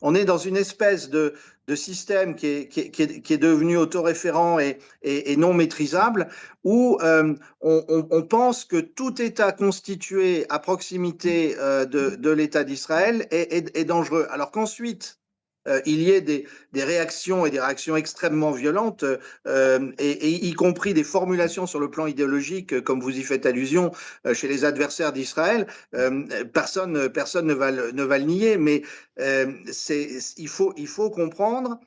On est dans une espèce de système qui est devenu autoréférent et non maîtrisable, où on pense que tout État constitué à proximité de l'État d'Israël est dangereux. Alors qu'ensuite, il y ait des réactions et des réactions extrêmement violentes, et y compris des formulations sur le plan idéologique, comme vous y faites allusion, chez les adversaires d'Israël, personne ne va le nier, mais il faut comprendre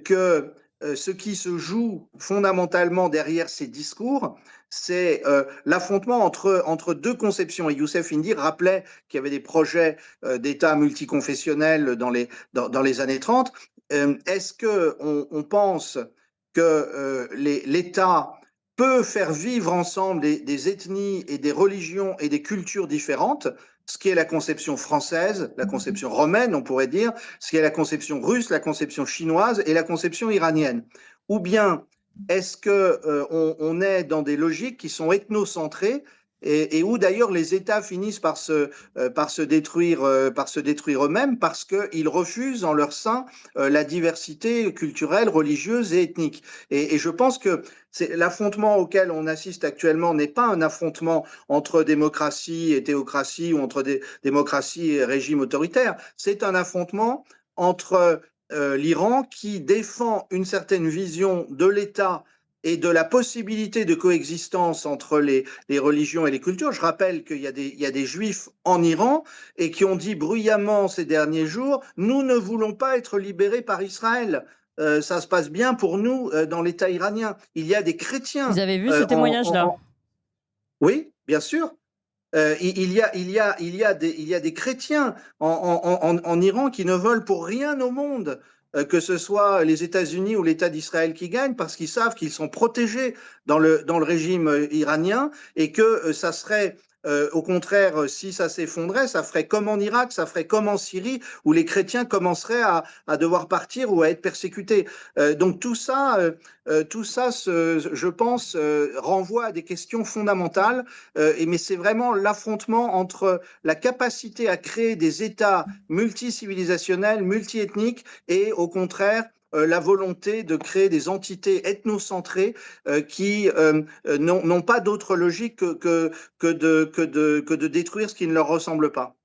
que ce qui se joue fondamentalement derrière ces discours, c'est l'affrontement entre deux conceptions. Et Youssef Indy rappelait qu'il y avait des projets d'État multiconfessionnels dans les années 30. Est-ce qu'on pense que l'État peut faire vivre ensemble des ethnies et des religions et des cultures différentes, ce qui est la conception française, la conception romaine, on pourrait dire, ce qui est la conception russe, la conception chinoise et la conception iranienne? Ou bien est-ce qu'on est dans des logiques qui sont ethnocentrées et où d'ailleurs les États finissent par se détruire eux-mêmes parce qu'ils refusent en leur sein la diversité culturelle, religieuse et ethnique. Et je pense que l'affrontement auquel on assiste actuellement n'est pas un affrontement entre démocratie et théocratie ou entre démocratie et régime autoritaire. C'est un affrontement entre l'Iran qui défend une certaine vision de l'État et de la possibilité de coexistence entre les religions et les cultures. Je rappelle qu'il y a des juifs en Iran et qui ont dit bruyamment ces derniers jours, nous ne voulons pas être libérés par Israël. Ça se passe bien pour nous dans l'État iranien. Il y a des chrétiens Vous avez vu ce témoignage-là? Oui, bien sûr. Il y a des chrétiens en Iran qui ne veulent pour rien au monde que ce soit les États-Unis ou l'État d'Israël qui gagnent, parce qu'ils savent qu'ils sont protégés dans le régime iranien et que ça serait, au contraire, si ça s'effondrait, ça ferait comme en Irak, ça ferait comme en Syrie, où les chrétiens commenceraient à devoir partir ou à être persécutés. Donc tout ça je pense, renvoie à des questions fondamentales, mais c'est vraiment l'affrontement entre la capacité à créer des États multicivilisationnels, multiethniques, et au contraire, la volonté de créer des entités ethnocentrées qui n'ont pas d'autre logique que de détruire ce qui ne leur ressemble pas.